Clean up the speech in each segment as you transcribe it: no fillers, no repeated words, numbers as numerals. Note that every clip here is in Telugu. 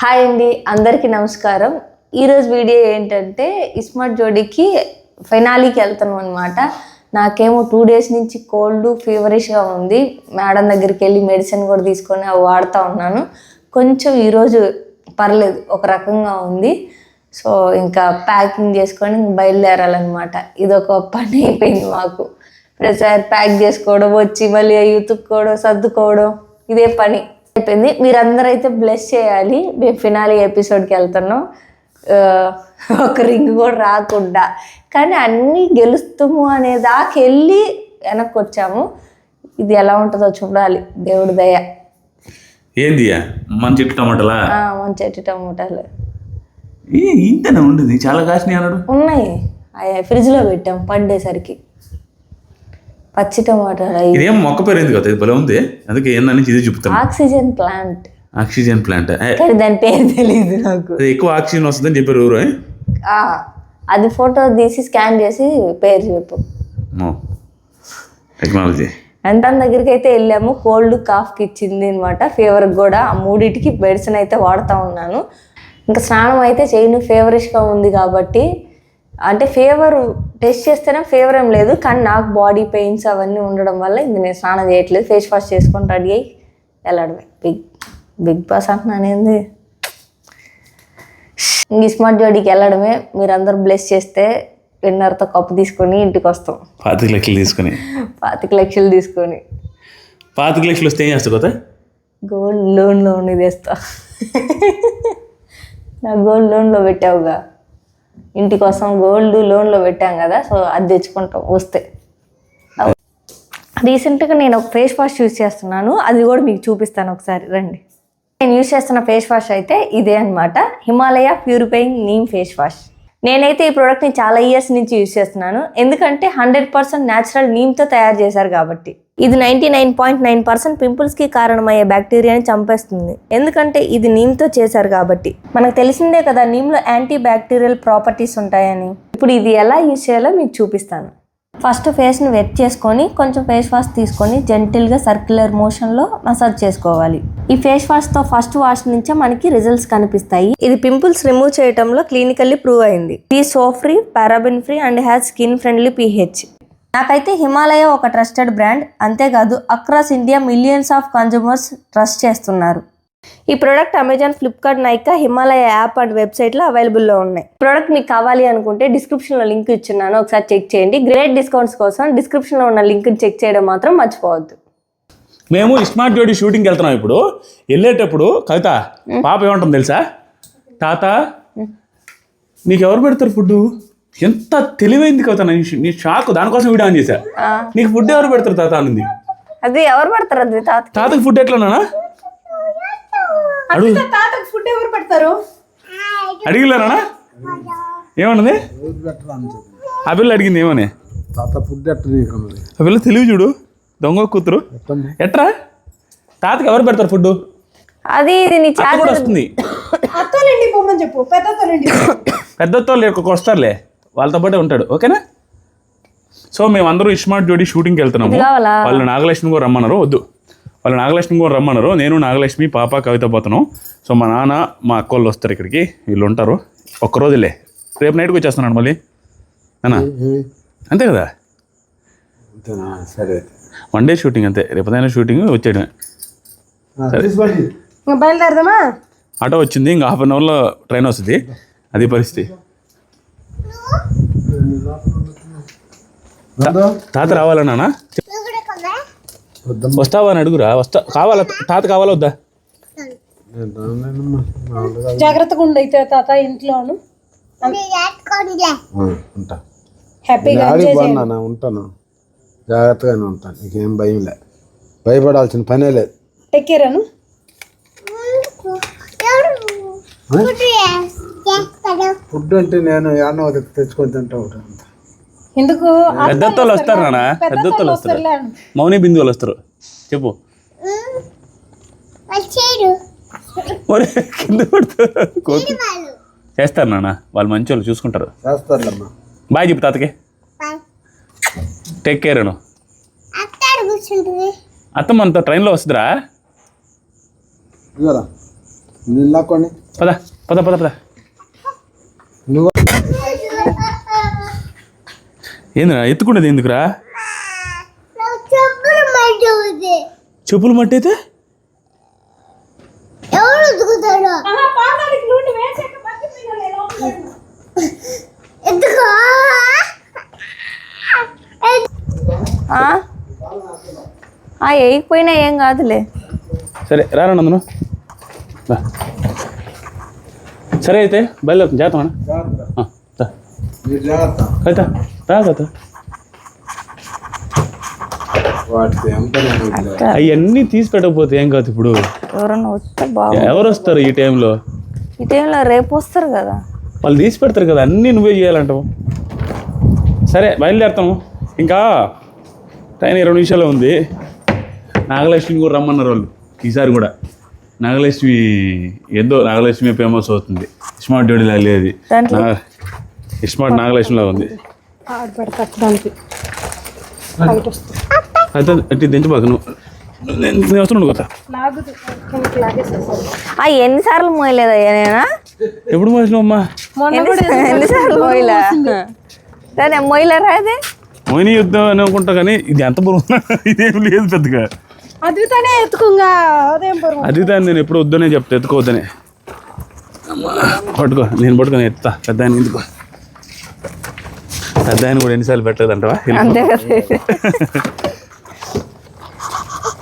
హాయ్ అండి, అందరికీ నమస్కారం. ఈరోజు వీడియో ఏంటంటే ఇస్మార్ట్ జోడీకి ఫైనాలీకి వెళ్తున్నాం అనమాట. నాకేమో 2 days నుంచి కోల్డ్ ఫీవరిష్గా ఉంది. మేడం దగ్గరికి వెళ్ళి మెడిసిన్ కూడా తీసుకొని అవి వాడుతూ ఉన్నాను. కొంచెం ఈరోజు పర్లేదు, ఒక రకంగా ఉంది. సో ఇంకా ప్యాకింగ్ చేసుకొని బయలుదేరాలన్నమాట. ఇదొక పని అయిపోయింది మాకు. ప్రతిసారి ప్యాక్ చేసుకోవడం, వచ్చి మళ్ళీ ఉతుక్కోవడం, సర్దుకోవడం, ఇదే పని అయిపోయింది. మీరందరూ అయితే బ్లెస్ చేయాలి. మేము ఫినాలీ ఎపిసోడ్కి వెళ్తున్నాం. ఒక రింగ్ కూడా రాకుండా, కానీ అన్నీ గెలుస్తాము అనే దాకా వెళ్ళి వెనక్కి వచ్చాము. ఇది ఎలా ఉంటుందో చూడాలి, దేవుడి దయ. ఏంది మన చెట్టు టమాటాలా? మన చెట్టు టమాటాలు ఇంతనే ఉండదు, చాలా కాసినాయి అన్నాడు. ఉన్నాయి, ఫ్రిడ్జ్లో పెట్టాం పండేసరికి. పచ్చి టమాటాలు. ఇదేం మొక్క పేరు ఏంది కదా, ఇది భలే ఉంది. అందుకే ఏందని ఇది చెప్తాను. Oxygen plant. ఆక్సిజన్ ప్లాంట్, దాని పేరు తెలియదు నాకు. ఎక్కువ ఆక్సిజన్ వస్తుందని చెప్పారు ఎవరు. అది ఫోటో తీసి స్కాన్ చేసి పేరు చెప్పు. టెక్నాలజీ. అంటన్ దగ్గరికి అయితే వెళ్ళాము. కోల్డ్ కాఫ్కి ఇచ్చింది అనమాట, ఫీవర్కి కూడా. ఆ మూడింటికి మెడిసిన్ అయితే వాడుతూ ఉన్నాను. ఇంకా స్నానం అయితే చేయను, ఫీవరిష్గా ఉంది కాబట్టి. అంటే ఫీవర్ టెస్ట్ చేస్తేనే ఫీవర్ ఏం లేదు, కానీ నాకు బాడీ పెయిన్స్ అవన్నీ ఉండడం వల్ల ఇంక నేను స్నానం చేయట్లేదు. ఫేస్ వాష్ చేసుకొని రెడీ అయ్యి వెళ్ళడమే. బిగ్ బాస్ అంటున్నాను ఏంది. ఇంక స్మార్ట్ జోడీకి వెళ్ళడమే. మీరందరూ బ్లెస్ చేస్తే విన్నర్తో కప్పు తీసుకొని ఇంటికి వస్తాం. 25 లక్షలు తీసుకొని 25 లక్షలు తీసుకొని 25 లక్షలు వస్తే ఏం చేస్తా కదా? గోల్డ్ లోన్లో ఉన్నది వేస్తా. నా గోల్డ్ లోన్లో పెట్టావుగా, ఇంటి కోసం గోల్డ్ లోన్లో పెట్టాం కదా, సో అది తెచ్చుకుంటాం వస్తే. రీసెంట్గా నేను ఒక ఫేస్ వాష్ యూజ్ చేస్తున్నాను, అది కూడా మీకు చూపిస్తాను ఒకసారి రండి. నేను యూజ్ చేస్తున్న ఫేస్ వాష్ అయితే ఇదే అనమాట, Himalaya purifying neem face wash. నేనైతే ఈ ప్రోడక్ట్ని చాలా ఇయర్స్ నుంచి యూజ్ చేస్తున్నాను, ఎందుకంటే 100% న్యాచురల్ నీమ్తో తయారు చేశారు కాబట్టి. ఇది 99.9% పింపుల్స్కి కారణమయ్యే బ్యాక్టీరియాని చంపేస్తుంది, ఎందుకంటే ఇది నీమ్తో చేశారు కాబట్టి. మనకు తెలిసిందే కదా నీమ్లో యాంటీ బ్యాక్టీరియల్ ప్రాపర్టీస్ ఉంటాయని. ఇప్పుడు ఇది ఎలా యూజ్ చేయాలో మీకు చూపిస్తాను. ఫస్ట్ ఫేస్ని వెట్ చేసుకొని కొంచెం ఫేస్ వాష్ తీసుకొని జెంటిల్గా సర్క్యులర్ మోషన్లో మసాజ్ చేసుకోవాలి. ఈ ఫేస్ వాష్తో ఫస్ట్ వాష్ నుంచే మనకి రిజల్ట్స్ కనిపిస్తాయి. ఇది పింపుల్స్ రిమూవ్ చేయడంలో క్లినికల్లీ ప్రూవ్ అయింది. ఇది soap free, paraben free and has skin friendly pH. నాకైతే హిమాలయ ఒక ట్రస్టెడ్ బ్రాండ్. అంతేకాదు across India millions of consumers trust చేస్తున్నారు. ఈ product Amazon, Flipkart, Nykaa, Himalaya app and వెబ్సైట్లో అవైలబుల్లో ఉన్నాయి. ప్రోడక్ట్ మీకు కావాలి అనుకుంటే డిస్క్రిప్షన్లో లింక్ ఇచ్చున్నాను, ఒకసారి చెక్ చేయండి. గ్రేట్ డిస్కౌంట్స్ కోసం డిస్క్రిప్షన్లో ఉన్న లింక్ చెక్ చేయడం మాత్రం మర్చిపోవద్దు. మేము స్మార్ట్ జోడీ షూటింగ్కి వెళ్తున్నాం. ఇప్పుడు వెళ్ళేటప్పుడు కవిత పాప ఏమంటుంది తెలుసా? తాత నీకు ఎవరు పెడతారు ఫుడ్? ఎంత తెలివైంది కవిత, నీ షాక్. దానికోసం వీడియో ఆన్ చేశా. నీకు ఫుడ్ ఎవరు పెడతారు తాత అనింది. అది ఎవరు పెడతారు? అది తాతకి ఫుడ్ ఎట్లానా అడుగు. ఫుడ్ ఎవరు పెడతారు అడిగిలేనా? ఏమన్నది ఆ పిల్ల? అడిగింది ఏమని? ఆ పిల్ల తెలివి చూడు, దొంగ కూతురు. ఎట్రా తాతకి ఎవరు పెడతారు ఫుడ్? అది కూడా వస్తుంది. అత్తోలేండి పోమని చెప్పు. పెద్దతో వస్తారులే, వాళ్ళతో పాటే ఉంటాడు. ఓకేనా? సో మేమందరూ స్మార్ట్ జోడీ షూటింగ్కి వెళ్తున్నాము. వాళ్ళు నాగలక్ష్మి కూడా రమ్మన్నారు. వద్దు, వాళ్ళు నాగలక్ష్మి కూడా రమ్మన్నారు. నేను, నాగలక్ష్మి, పాప, కవిత పోతున్నాం. సో మా నాన్న, మా అక్క వాళ్ళు వస్తారు ఇక్కడికి. వీళ్ళు ఉంటారు ఒక్కరోజులే. రేపు నైట్కి వచ్చేస్తున్నాను మళ్ళీ. అన్నా అంతే కదా? సరే, 1 day షూటింగ్ అంతే. రేపదైనా షూటింగ్ వచ్చేయడమే. బయలుదేరదామా? ఆటో వచ్చింది, ఇంకా 1/2 hourలో ట్రైన్ వస్తుంది. అది పరిస్థితి. తాత రావాలన్నా? వస్తావా అని అడుగురా. కావాలా తాత? కావాలా వద్దా? జాగ్రత్తగా ఉండైతే తాత ఇంట్లోను. హ్యాపీగా ఉంటాను, జాగ్రత్తగానే ఉంటాను. నీకేం భయం లే, భయపడాల్సిన పనే లేదు. టేక్ కేర్ అను. ఫుడ్ అంటే నేను యానో తెచ్చుకొని తింటా ఉంటాను. ఎందుకు? పెద్దత్తోళ్ళు వస్తారు నాన్న, పెద్దత్తోళ్ళు వస్తారు. మౌని బిందు వాళ్ళు వస్తారు. చెప్పు. కింద పడుతుంది. చేస్తారు నాన్న, వాళ్ళు మంచి వాళ్ళు, చూసుకుంటారు. బాయ్ చెప్పు తాతకి. టేక్ కేర్ అను. అత్తమ్మ అంత ట్రైన్లో వస్తుందిరా. పద పద పద పద. నువ్వు ఏందిరా ఎత్తుకునేది ఎందుకురా? చెప్పులు మట్టి అయితే వేయకపోయినా ఏం కాదులే. సరే రారా నందను రా. సరే అయితే బయలుదేరుతాం జాగ్రత్త మీరు జాగ్రత్త. కవిత రా కవిత. వాటికి ఎంత అవన్నీ తీసి పెట్టకపోతే ఏం కాదు. ఇప్పుడు ఎవరన్నా వస్తే బాగు. ఎవరు వస్తారు ఈ టైంలో? ఈ టైంలో రేపు వస్తారు కదా. వాళ్ళు తీసి పెడతారు కదా, అన్నీ నువ్వే చేయాలంటావు. సరే బయలుదేరుతాము. ఇంకా ట్రైన్ 20 నిమిషాలు ఉంది. నాగలక్ష్మి కూడా రమ్మన్నారు వాళ్ళు ఈసారి కూడా. నాగలక్ష్మి ఏదో నాగలక్ష్మి ఫేమస్ అవుతుంది. స్మార్ట్ డ్యూడీలా లేదు, స్మార్ట్ నాగలక్ష్మిలా ఉంది. అయితే అట్టి దించబాకు నువ్వు. నేను వస్తున్నాను కొత్త. ఎన్నిసార్లు మోయలేదయ్యా నేనా? ఎప్పుడు మోసినావు అమ్మా? ఎన్నిసార్లు మోయలా? దాని మోయలేరా అదే మోయిని యుద్ధం అని అనుకుంటా, కానీ ఇది ఎంత బరువు ఇదేం లేదు పెద్దగా. అద్వితానే ఎత్తుకుంగా అదేం బరువు. అద్వితాన్ని నేను ఎప్పుడు వద్దనే చెప్తా, ఎత్తుకోవద్దనే. పట్టుకో, నేను పట్టుకొని ఎత్తా. పెద్ద ఆయన ఎందుకో, పెద్ద ఆయన కూడా ఎన్నిసార్లు పెట్టలేదంటవా? అంతే కదా.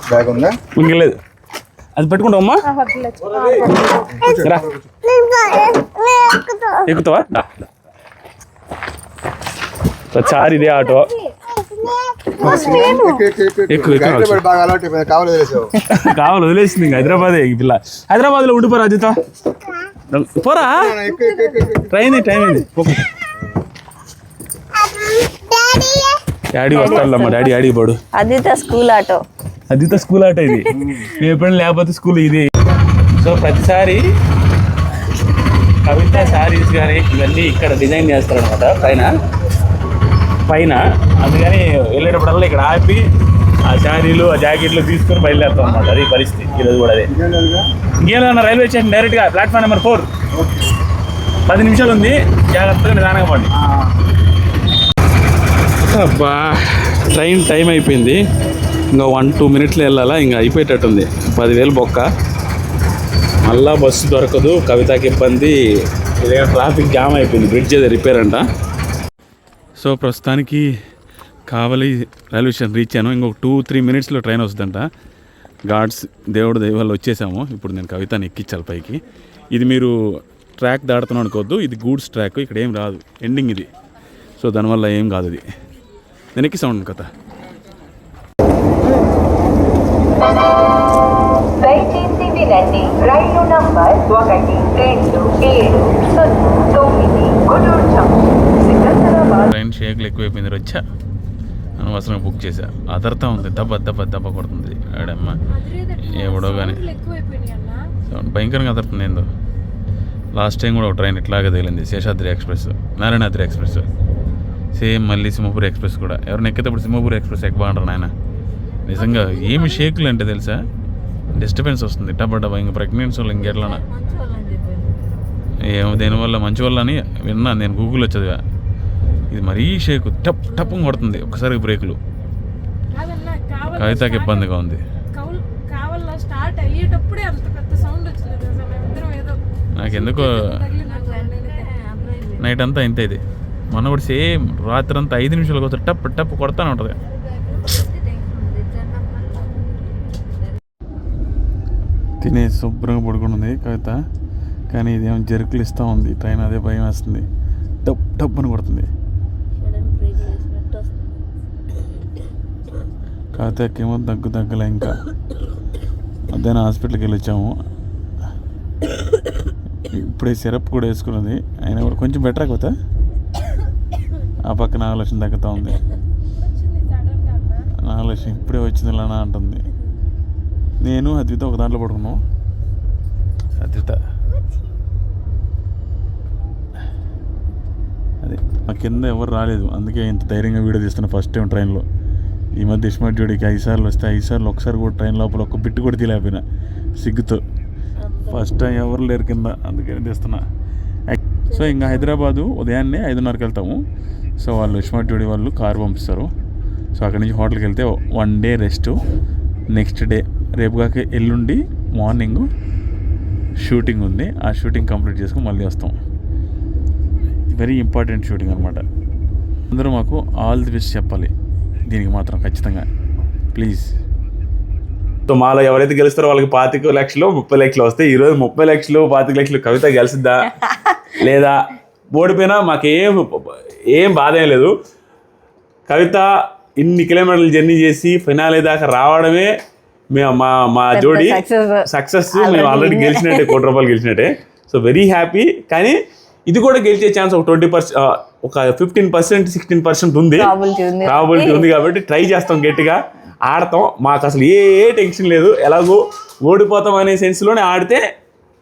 బ్యాగ్ ఉందా? ఇంకెళ్ళలేదు. అది పెట్టుకుంటావు అమ్మా? రా ఎక్కుతావా? చారి ఇదే ఆటో. బాగా అలవాటు కావాలి వదిలేసావు. కావాలి వదిలేసింది. ఇంకా హైదరాబాదే ఈ పిల్ల. హైదరాబాద్లో ఉండిపోరా అజిత. పోరా, ట్రైన్ టైం అయింది. డాడీ వస్తాడమ్మా. డాడీ ఆడికి పోడు. Aditha school auto. Aditha school auto ఇది. మేము ఎప్పుడైనా లేకపోతే స్కూల్ ఇది. సో ప్రతిసారి కవిత శారీస్ కానీ ఇవన్నీ ఇక్కడ డిజైన్ చేస్తారనమాట పైన. అందుకని వెళ్ళేటప్పుడల్లా ఇక్కడ ఆపి ఆ శారీలు ఆ జాకెట్లు తీసుకొని బయలుదేరుతాం అనమాట. అది పరిస్థితి ఈరోజు కూడా. అదే ఇంకేమన్నా రైల్వే స్టేషన్ డైరెక్ట్గా ప్లాట్ఫామ్ నెంబర్ 4. 10 నిమిషాలు ఉంది, జాగ్రత్తగా నిదానంగా పోండి. అబ్బా ట్రైన్ టైం అయిపోయింది. ఇంకా 1-2 మినిట్స్లో వెళ్ళాలా. ఇంకా అయిపోయేటట్టుంది. 10,000 బొక్క. మళ్ళా బస్సు దొరకదు. కవితకి ఇబ్బంది. ఇదే ట్రాఫిక్ జామ్ అయిపోయింది. బ్రిడ్జ్ అది రిపేర్ అంట. సో ప్రస్తుతానికి కావలి రైల్వే స్టేషన్ రీచ్ అయ్యాను. ఇంకొక 2-3 మినిట్స్లో ట్రైన్ వస్తుందంట. గాడ్స్ దేవుడు దైవాళ్ళు వచ్చేసాము. ఇప్పుడు నేను కవితని ఎక్కించాలి పైకి. ఇది మీరు ట్రాక్ దాడుతున్నాను అనుకోవద్దు. ఇది గూడ్స్ ట్రాక్. ఇక్కడ ఏం రాదు, ఎండింగ్ ఇది. సో దానివల్ల ఏం కాదు. ఇది నేను ఎక్కిస్తాను కదా. దయచేసి వినండి, రైలు నంబర్ 1270 గుడూరు సికింద్రాబాద్. ట్రైన్ షేక్లు ఎక్కువైపోయింది. వచ్చా అనవసరంగా బుక్ చేశా. అదర్తా ఉంది. దెబ్బ కొడుతుంది. ఆడమ్మ ఎవడో కానీ భయంకరంగా అదరుతుంది. ఏందో లాస్ట్ టైం కూడా ఒక ట్రైన్ ఇట్లాగే తగిలింది. Seshadri express, Narayanadri express. Same మళ్ళీ సింహపూర్ ఎక్స్ప్రెస్ కూడా. ఎవరిని ఎక్కేటప్పుడు సింహపూర్ ఎక్స్ప్రెస్ ఎక్కబాంటారు నాయన. నిజంగా ఏమి షేకులు అంటే తెలుసా, డిస్టర్బెన్స్ వస్తుంది. డబ్బా ఇంకా ప్రెగ్నెన్సీ వాళ్ళు ఇంకెట్లనా ఏమో దేనివల్ల, మంచి వల్ల అని విన్నా నేను. గూగుల్లో చదివా. ఇది మరీ షేకు టప్ కొడుతుంది ఒక్కసారి బ్రేకులు. కవితకి ఇబ్బందిగా ఉంది. నాకెందుకో నైట్ అంతా ఇంత ఇది. మొన్న కూడా సేమ్ రాత్రి అంతా 5 నిమిషాలకు వస్తే టప్ కొడతానే ఉంటుంది. తినే శుభ్రంగా పడుకున్నది కవిత. కానీ ఇదేమో జరుకులు ఇస్తూ ఉంది ట్రైన్. అదే భయం వేస్తుంది. టప్ అని కొడుతుంది. కవితకేమో దగ్గలే. ఇంకా మధ్యాహ్నం హాస్పిటల్కి వెళ్ళి వచ్చాము. ఇప్పుడే సిరప్ కూడా వేసుకున్నది. అయినా కూడా కొంచెం బెటర్ అయిపోతా. ఆ పక్క నాగలక్ష్మి తగ్గుతూ ఉంది. నాగలక్ష్మి ఇప్పుడే వచ్చింది ఇలా అంటుంది. నేను అద్విత ఒక దాంట్లో పడుకున్నాం. అద్విత అదే మా కింద ఎవరు రాలేదు. అందుకే ఇంత ధైర్యంగా వీడియో తీస్తున్నా ఫస్ట్ టైం ట్రైన్లో. ఈ మధ్య స్మార్ట్ డ్యూటీకి 5 సార్లు వస్తే 5 సార్లు ఒకసారి కూడా ట్రైన్ లోపల ఒక బిట్టు కూడా తీలేకపోయినా సిగ్గుతో. ఫస్ట్ టైం ఎవరు లేరు కింద, అందుకని తెస్తున్నా. సో ఇంకా హైదరాబాదు ఉదయాన్నే 5:30కి వెళ్తాము. సో వాళ్ళు స్మార్ట్ డ్యూటీ వాళ్ళు కారు పంపిస్తారు. సో అక్కడి నుంచి హోటల్కి వెళ్తే 1 డే రెస్ట్. నెక్స్ట్ డే రేపు కాక ఎల్లుండి మార్నింగ్ షూటింగ్ ఉంది. ఆ షూటింగ్ కంప్లీట్ చేసుకుని మళ్ళీ వస్తాం. వెరీ ఇంపార్టెంట్ షూటింగ్ అనమాట. అందరూ మాకు ఆల్ ది బెస్ట్ చెప్పాలి దీనికి మాత్రం ఖచ్చితంగా, ప్లీజ్. సో మాలో ఎవరైతే గెలుస్తారో వాళ్ళకి 25 లక్షలు 30 లక్షలు వస్తాయి. ఈరోజు 30 లక్షలు 25 లక్షలు కవిత గెలిసిద్దా లేదా ఓడిపోయినా మాకేం బాధ ఏం లేదు. కవిత ఇన్ని కిలోమీటర్లు జర్నీ చేసి ఫినాలే దాకా రావడమే మా జోడి సక్సెస్. మేము ఆల్రెడీ గెలిచినట్టే, 1 కోటి రూపాయలు గెలిచినట్టే. So very happy. కానీ ఇది కూడా గెలిచే ఛాన్స్ ఒక 20%, ఒక 15%, 16% ఉంది, ప్రాబిలిటీ ఉంది. కాబట్టి ట్రై చేస్తాం, గట్టిగా ఆడతాం. మాకు అసలు ఏ టెన్షన్ లేదు. ఎలాగో ఓడిపోతాం అనే సెన్స్లోనే ఆడితే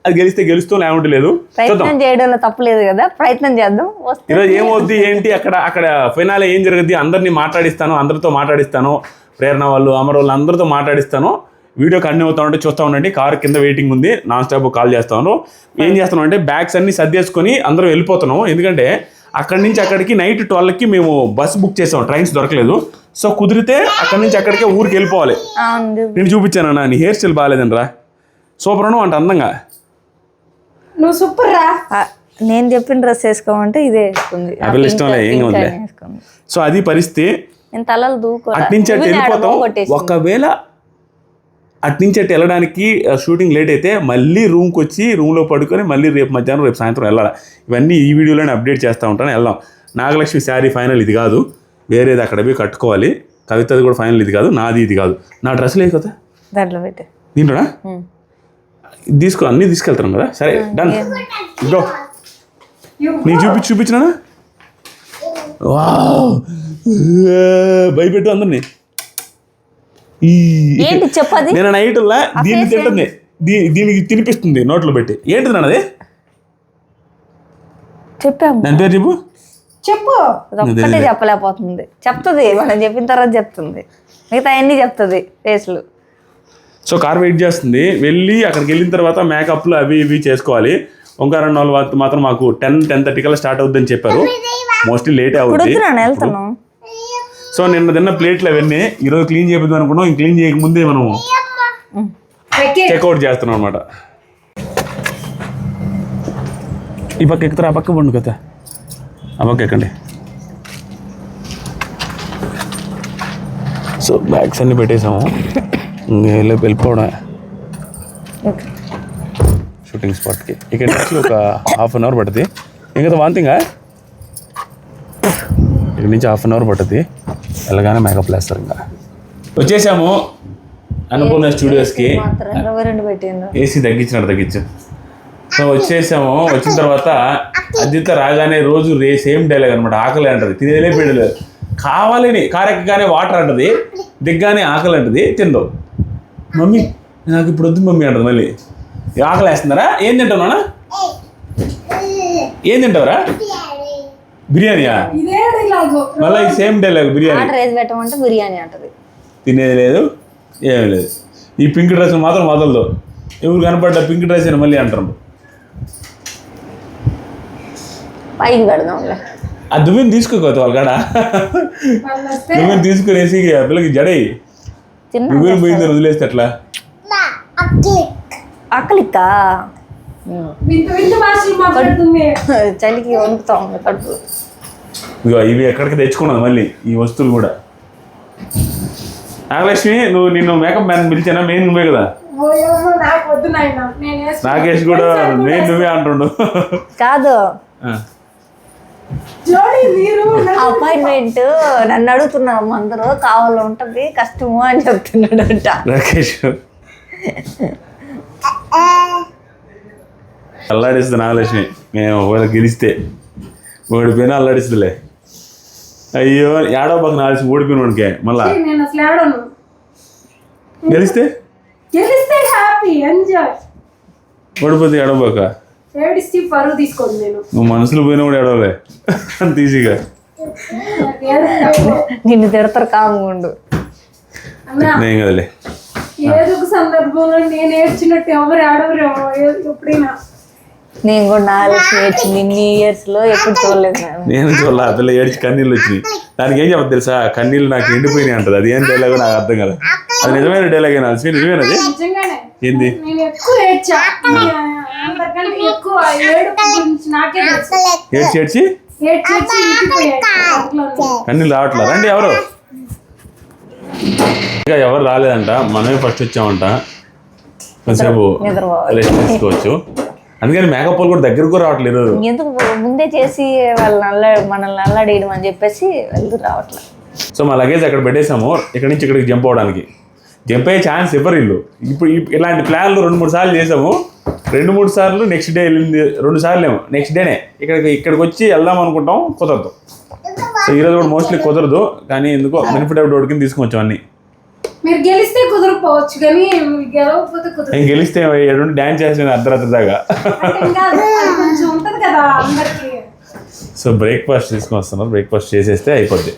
అది గెలిస్తే గెలుస్తాం, లేకుంటే లేదు. ప్రయత్నం చేయడంలో తప్పలేదు కదా, ప్రయత్నం చేద్దాం. ఈరోజు ఏమవుద్ది ఏంటి అక్కడ ఫైనల్ ఏం జరుగుద్ది, అందరినీ మాట్లాడిస్తాను, అందరితో మాట్లాడిస్తాను, ప్రేరణ వాళ్ళు, అమర్ వాళ్ళు అందరితో మాట్లాడిస్తాను. వీడియో కంటిన్యూ అవుతా ఉంటే చూస్తూ ఉండండి. కారు కింద వెయిటింగ్ ఉంది, నాన్ స్టాప్ కాల్ చేస్తాను. ఏం చేస్తున్నాం అంటే బ్యాగ్స్ అన్ని సర్దేసుకొని అందరం వెళ్ళిపోతున్నాం. ఎందుకంటే అక్కడి నుంచి అక్కడికి నైట్ 12కి మేము బస్ బుక్ చేసాం, ట్రైన్స్ దొరకలేదు. సో కుదిరితే అక్కడి నుంచి అక్కడికే ఊరికి వెళ్ళిపోవాలి. నేను చూపించాను అన్న, నీ హెయిర్ స్టైల్ బాగాలేదనరా, సూపర్ అను అంట అందంగా. నువ్వు సూపర్ రా. నేను చెప్పిన డ్రెస్ వేసుకోమంటే ఇదే వేసుకుంది. అవి ఇష్టంలే, ఏం ఉందిలే. సో అది పరిస్థితి. నేను తలలు దూకో అట్నుంచి అటు వెళ్ళిపోతాం. ఒకవేళ అట్నుంచి అటు వెళ్ళడానికి షూటింగ్ లేట్ అయితే మళ్ళీ రూమ్కి వచ్చి రూమ్లో పడుకొని మళ్ళీ రేపు మధ్యాహ్నం రేపు సాయంత్రం వెళ్ళాలి. ఇవన్నీ ఈ వీడియోలోనే అప్డేట్ చేస్తూ ఉంటాను. వెళ్దాం. నాగలక్ష్మి శారీ ఫైనల్ ఇది కాదు, వేరేది అక్కడ పోయి కట్టుకోవాలి. కవితది కూడా ఫైనల్ ఇది కాదు, నాది ఇది కాదు. నా డ్రెస్ లేదు కదా దాంట్లో పెట్టి దీంట్లోనా తీసుకో, అన్నీ తీసుకెళ్తాను కదా. సరే డన్, గో. నీ చూపించినా భయపెట్టు అందరినీ. ఏంటి చెప్పది? నేను నైట్ దీన్ని తింటుంది, దీనికి తినిపిస్తుంది నోట్లో పెట్టి. ఏంటిది అన్నది? చెప్పాము. దాని పేరు చెప్పు. చెప్పు. ఒక్కటే చెప్పలేకపోతుంది. చెప్తుంది, మనం చెప్పిన తర్వాత చెప్తుంది, మిగతా అన్నీ చెప్తుంది రేసులు. సో కార్ వెయిట్ చేస్తుంది. వెళ్ళి అక్కడికి వెళ్ళిన తర్వాత మేకప్లు అవి ఇవి చేసుకోవాలి. ఓంకారన్న వాళ్ళు మాత్రం మాకు 10-10:30 కల్లా స్టార్ట్ అవుద్దని చెప్పారు. మోస్ట్లీ లేట్ అవుతుంది. వెళ్తాను. సో నిన్న తిన్న ప్లేట్లు అవన్నీ ఈరోజు క్లీన్ చేపిద్దాం అనుకున్నాం. ఇంక క్లీన్ చేయకముందే మనం చెక్అవుట్ చేస్తున్నాం అనమాట. ఈ పక్క ఎక్కుతారా? ఆ పక్క పండు కదా, ఆ పక్క ఎక్కండి. సో బ్యాగ్స్ అన్నీ పెట్టేసాము, వెళ్ళిపోవడం షూటింగ్ స్పాట్కి. ఇక్కడ నుంచి ఒక 1/2 అవర్ పడుతుంది. ఇంకా వాంతింగా ఇక్కడ నుంచి 1/2 అవర్ పడుతుంది. వెళ్ళగానే మేకప్ వేస్తారు. ఇంకా వచ్చేసాము అన్నపూర్ణ స్టూడియోస్కి. ఏసీ తగ్గించు. సో వచ్చేసాము. వచ్చిన తర్వాత అద్దిత రాగానే రోజు సేమ్ డైలాగ్ అనమాట. ఆకలి అంటది, తినేదే పెడలేదు. కావాలని కారెక్కగానే వాటర్ అంటది, దిగ్గానే ఆకలి అంటది, తిందో. మమ్మీ నాకు ఇప్పుడు వద్దు మమ్మీ అంటది. మళ్ళీ ఆకలి వేస్తున్నారా? ఏం తింటావునా? ఏం తింటావురా? బిర్యానీయా? మళ్ళీ సేమ్ డైలాగ్ బిర్యానీ. బిర్యానీ అంటది, తినేది లేదు, ఏమీ లేదు. ఈ పింక్ డ్రెస్ మాత్రం వదలదు. ఎవరు కనపడ్డా పింక్ డ్రెస్ అని మళ్ళీ అంటారు. పైకి పెడదాం. ఆ దువ్వెని తీసుకోకపోతే వాళ్ళ కాడ దువ్వెని తీసుకునేసి పిల్లకి జడై దువ్వెని పోయిందని వదిలేస్తే ఎట్లా? ఆకలికా చలికి వండుతా ఉంది కడుపు. ఇదిగో ఇవి ఎక్కడికి తెచ్చుకున్నది మళ్ళీ ఈ వస్తువులు కూడా. నాగలక్ష్మి నిన్ను మేకప్ మ్యాన్ పిలిచానా? మెయిన్ నువ్వే కదా. నాగేష్ కూడా మెయిన్ నువ్వే అంటుండు. కాదు, అపాయింట్మెంట్ నన్ను అడుగుతున్నారు అందరూ, కావాలి ఉంటుంది కష్టము అని చెప్తున్నాడంట రాకేష్. అల్లాడిస్తుంది నాగలక్ష్మి. మేము ఒకవేళ గెలిస్తే, ఓడిపోయినా అల్లాడిస్తుందిలే. అయ్యో ఏడో పక్కన ఆడిసి ఓడిపోయిన వాడికే మళ్ళా గెలిస్తే ఓడిపోతే ఏడవబాక. నువ్వు మనసులో పోయినా కూడా ఏడవలే అంత ఈజీగా. నిన్ను తిడతారు, కాముండు. ఏం కదలే. ఏదో ఒక సందర్భంలో నేను ఏడ్చినట్టు ఎవరు ఆడవరేమో ఎప్పుడైనా. నేను కూడా నాలుగు ఏడ్చింది ఇన్ని ఇయర్స్ లో ఎప్పుడు చూడలేదు నేను చూడాలి ఆ పిల్ల ఏడ్చి కన్నీళ్ళు వచ్చినాయి. దానికి ఏం చెప్పదు తెలుసా, కన్నీళ్ళు నాకు ఎండిపోయినాయి అంటది. అది ఏం డైలాగో నాకు అర్థం కదా. అది నిజమైన డైలాగ్ అయినా నిజమేనది. నిజంగానే ఏంది నేను ఎక్కువ ఏడ్చా. అందరికంటే ఎక్కువ ఏడుపు గురించి నాకే తెలుసు. ఏడ్చి ఏడ్చి ఏడ్చి ఇంటిపోయాడు దాంట్లోనే. కన్నీళ్ళు రావట్లేదు. రండి ఎవరు ఇంకా ఎవరు రాలేదంట, మనమే ఫస్ట్ వచ్చామంట. కొంచెంసేపు రెస్ట్ తీసుకోవచ్చు. అందుకని మేకప్ వాళ్ళు కూడా దగ్గరకు కూడా రావట్లేదు. ఎందుకు ముందే చేసి మనల్ని అల్లాడేయడం అని చెప్పేసి వెళ్తూ రావట్లేదు. సో మా లగేజ్ అక్కడ పెట్టేసాము. ఇక్కడ నుంచి ఇక్కడికి జంప్ అవడానికి. జంప్ అయ్యే ఛాన్స్ ఇవ్వరు ఇల్లు. ఇప్పుడు ఇలాంటి ప్లాన్లు 2-3 సార్లు చేసాము. 2-3 సార్లు నెక్స్ట్ డే వెళ్ళింది. 2 సార్లు ఏమో నెక్స్ట్ డేనే ఇక్కడికి వచ్చి వెళ్దాం అనుకుంటాం, కుదరదు. సో ఈరోజు కూడా మోస్ట్లీ కుదరదు. కానీ ఎందుకో బెనిఫిట్ ఆఫ్ డౌట్ కింద తీసుకొచ్చాం అన్ని. మీరు గెలిస్తే కుదరకపోవచ్చు కానీ గెలవకపోతే కుదరదు. నేను గెలిస్తే ఎటువంటి డ్యాన్స్ చేసాను అర్ధరాత్రి దాకా. కొంచెం ఉంటది కదా అందరికి. సో బ్రేక్ఫాస్ట్ తీసుకొని వస్తున్నారు. బ్రేక్ఫాస్ట్ చేసేస్తే అయిపోద్ది.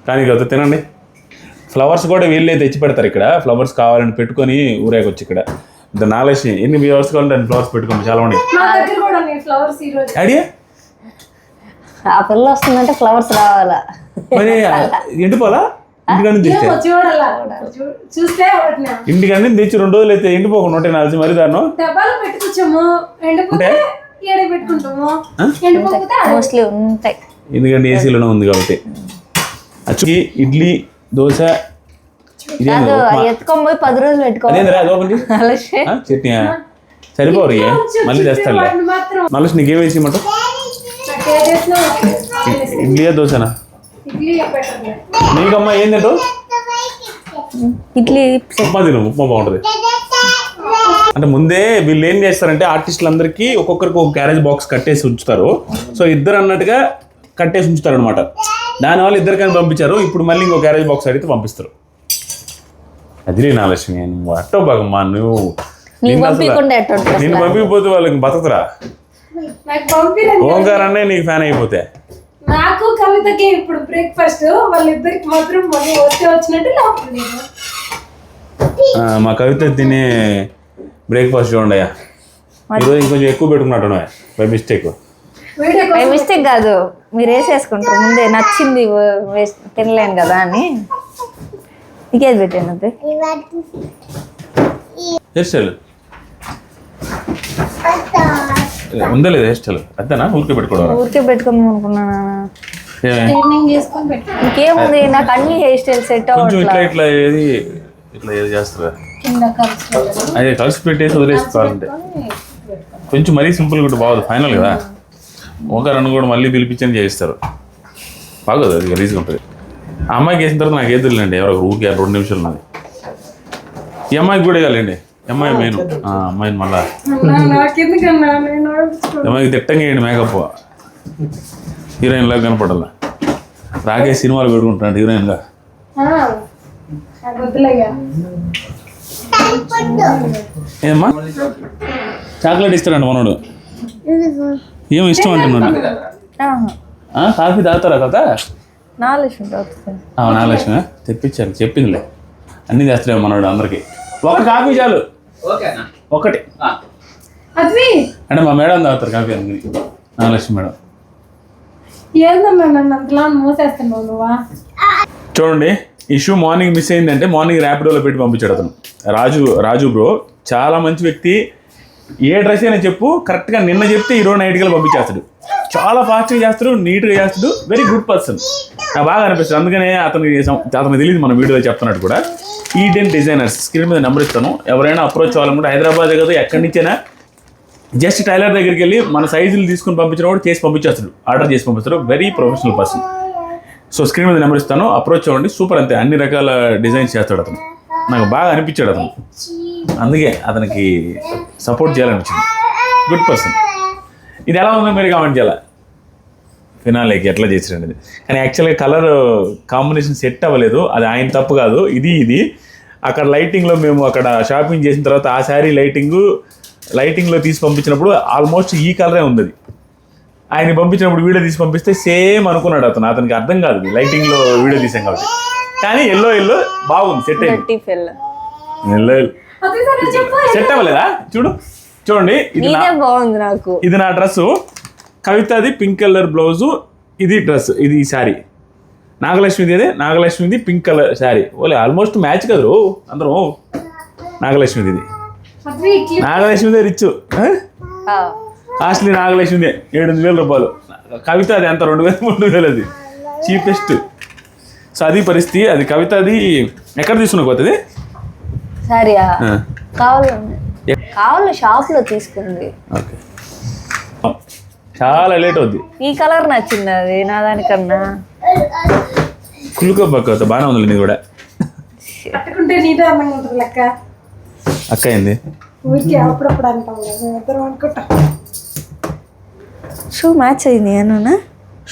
కానీ ఇక తినండి. ఫ్లవర్స్ కూడా వీళ్ళే తెచ్చి పెడతారు ఇక్కడ. ఫ్లవర్స్ కావాలని పెట్టుకొని ఊరేగొచ్చు ఇక్కడ. నాలేసి ఎన్ని ఫ్లవర్స్ కావాలంటే అన్ని ఫ్లవర్స్ పెట్టుకోండి. చాలా ఉన్నాయి. మా దగ్గర కూడా ఉన్నాయి ఫ్లవర్స్ ఈ రోజు. ఐడియా ఆ పిల్ల వస్తుందంటే ఫ్లవర్స్ రావాలా? మరి ఎండిపోలా? ఇంటికాడ తెస్తే చూడాలా చూస్తే ఇంటికాడ తెచ్చి 2 రోజులు అయితే ఎండిపోకుండా ఉంటాయి. నాల్సి మరి దాన్ని డబ్బాలు పెట్టుకొచ్చాము. ఎండిపోతే ఏడ పెట్టుకుంటాము. ఎండిపోతే మోస్ట్లీ ఉంటాయి. ఎందుకంటే ఏసీలోనే ఉంది కాబట్టి. అచ్చుకి ఇడ్లీ దోశ కాదు ఎత్తుకొని పోయి 10 రోజులు పెట్టుకోవాలి. చట్నీ సరిపోరు. మళ్ళీ తెస్తాడులే. మళ్ళీ నీకేమేసి ఇమ్మంట? ఇడ్లీయా దోశనా? నీకమ్మా ఏం తింటావు? ఇడ్లీ ఉప్మా తిను. ఉప్మా బాగుంటుంది. అంటే ముందే వీళ్ళు ఏం చేస్తారంటే ఆర్టిస్టులందరికీ ఒక్కొక్కరికి ఒక క్యారేజ్ బాక్స్ కట్టేసి ఉంచుతారు. సో ఇద్దరు అన్నట్టుగా కట్టేసి ఉంచుతారు అనమాట. దానివల్ల ఇద్దరికైనా పంపించారు. ఇప్పుడు మళ్ళీ ఇంకో క్యారేజ్ బాక్స్ అడిగితే పంపిస్తారు. అది నా లక్ష్మి. నువ్వు అట్టో బాగమ్మా. నువ్వు నిన్ను పంపించకపోతే వాళ్ళకి బతకరా. ఓంకార్ అన్నే నీకు ఫ్యాన్ అయిపోతే. నాకు కవితకి ఇప్పుడు బ్రేక్ఫాస్ట్ వాళ్ళిద్దరికి మాత్రం వస్తే వచ్చినట్టు లేకపోలేదు. మా కవిత తినే బ్రేక్ఫాస్ట్ చూడండి. ఈరోజు ఇంకొంచెం ఎక్కువ పెట్టుకున్నట్టు బై మిస్టేక్. మిస్టేక్ కాదు, మీరు వేసేసుకుంటారు ముందే. నచ్చింది తినలేను కదా అని నీకేది పెట్టాను. అది హెయిర్ స్టైల్ ఉందా లేదా? హెయిర్ స్టైల్ అంతేనా? ఊరికే పెట్టుకోవడం? ఊరికే పెట్టుకుందాం అనుకున్నానా? చేసుకొని పెట్టు. ఇంకేముంది, నాకు అన్ని హెయిర్ స్టైల్ సెట్ కొంచెం ఇట్లా అవ్వట్లేదు. ఇట్లా ఏది చేస్తారా? కింద కలిసి అదే కలిసి పెట్టేసి వదిలేసుకోవాలంటే కొంచెం మరీ సింపుల్గా ఉంటే బాగోదు. ఫైనల్ కదా. ఓంకారన్ను కూడా మళ్ళీ పిలిపించని చేయిస్తారు. బాగోదు, అది గలీజ్గా ఉంటుంది. ఆ అమ్మాయికి వేసిన తర్వాత నాకు ఏదులేండి. ఎవరో ఊరికే 2 నిమిషాలు నాది. ఈ అమ్మాయికి కూడా వేయాలండి. అమ్మాయి మెయిన్. అమ్మాయిని మళ్ళా అమ్మాయికి తిట్టంగా వేయండి. మేకప్ హీరోయిన్ లాగా కనపడాల. రాకేష్ సినిమాలు పెట్టుకుంటున్నాడు హీరోయిన్గా. ఏమ్మా చాక్లెట్ ఇస్తాడంట మనోడు. ఏమి ఇష్టం అంటున్నాడు. కాఫీ తాగుతారా కదా? నాగలక్ష్మి తెప్పించారు. చెప్పిందిలే అన్నీ తెస్తాడే మనోడు అందరికి. ఒక కాఫీ చాలు. ఒకటి అంటే మా మేడం తాగుతారు కాఫీ. అందుకని నాగలక్ష్మి మేడం. ఏందన్నా నన్ను అంతలా మోసేస్తున్నావు నువ్వా? చూడండి, ఇష్యూ మార్నింగ్ మిస్ అయిందంటే మార్నింగ్ ర్యాపిడోలో పెట్టి పంపించాడు అతను. రాజు బ్రో చాలా మంచి వ్యక్తి. ఏ డ్రెస్ అయినా చెప్పు, కరెక్ట్గా నిన్న చెప్తే ఈరోజు నైట్గా పంపించేస్తాడు. చాలా ఫాస్ట్గా చేస్తాడు, నీట్గా చేస్తాడు. Very good person. నాకు బాగా అనిపిస్తుంది. అందుకనే అతనికి తెలియదు మన వీడియోలో చెప్తున్నాడు కూడా. ఈడెన్ డిజైనర్స్ స్క్రీన్ మీద నెంబర్ ఇస్తాను. ఎవరైనా అప్రోచ్ అవ్వాలనుకుంటే హైదరాబాద్ కదా, ఎక్కడి నుంచైనా జస్ట్ టైలర్ దగ్గరికి వెళ్ళి మన సైజులు తీసుకుని పంపించిన కూడా చేసి పంపించేస్తాడు. ఆర్డర్ చేసి పంపిస్తాడు. Very professional person. So screen మీద నెంబర్ ఇస్తాను, అప్రోచ్ అవ్వండి. సూపర్. అంతే, అన్ని రకాల డిజైన్స్ చేస్తాడు అతను. నాకు బాగా అనిపించాడు అతను. అందుకే అతనికి సపోర్ట్ చేయాలనిపించింది. Good person. ఇది ఎలా ఉందో మీరు కామెంట్ చేయాలి. ఫినాలేకి ఎట్లా చేసిరండి. కానీ యాక్చువల్గా కలర్ కాంబినేషన్ సెట్ అవ్వలేదు. అది ఆయన తప్పు కాదు. ఇది అక్కడ లైటింగ్లో మేము అక్కడ షాపింగ్ చేసిన తర్వాత ఆ శారీ లైటింగ్లో తీసి పంపించినప్పుడు ఆల్మోస్ట్ ఈ కలరే ఉంది. ఆయన పంపించినప్పుడు వీడియో తీసి పంపిస్తే సేమ్ అనుకున్నాడు అతను. అతనికి అర్థం కాదు లైటింగ్లో వీడియో తీసాం కాబట్టి. కానీ ఎల్లో బాగుంది, సెట్ అయింది. అదే చెప్పు. సెట్ అవ్వలేదా? చూడండి ఇది నీదే బాగుంది నాకు. ఇది నా డ్రెస్సు, కవితది పింక్ కలర్ బ్లౌజు, ఇది డ్రెస్, ఇది ఈ శారీ. నాగలక్ష్మిది పింక్ కలర్ శారీ. ఓలే ఆల్మోస్ట్ మ్యాచ్ కదరు అందరూ. నాగలక్ష్మిది ఇది. అది ఇట్లా నాగలక్ష్మిదే రిచ్, కాస్ట్లీ నాగలక్ష్మిదే 7,000 రూపాయలు. కవిత అది అంత 2,000-3,000 అది చీపెస్ట్. సో అది పరిస్థితి. అది కవిత అది ఎక్కడ తీసుకున్నా పోతుంది? సరియా కావాలి షాప్లో తీసుకుంది. ఓకే, చాలా లేట్ అవుద్ది. ఈ కలర్ నచ్చింది అది నా దానికన్నా. కులుకో పక్క బాగానే ఉంది నీది కూడా. పట్టుకుంటే నీట్గా అందంగా ఉంటుంది లెక్క. అక్క అయింది ఊరికి అప్పుడప్పుడు అంటాం కదా, ఇద్దరం అనుకుంటాం. షూ మ్యాచ్ అయింది ఏమన్నా?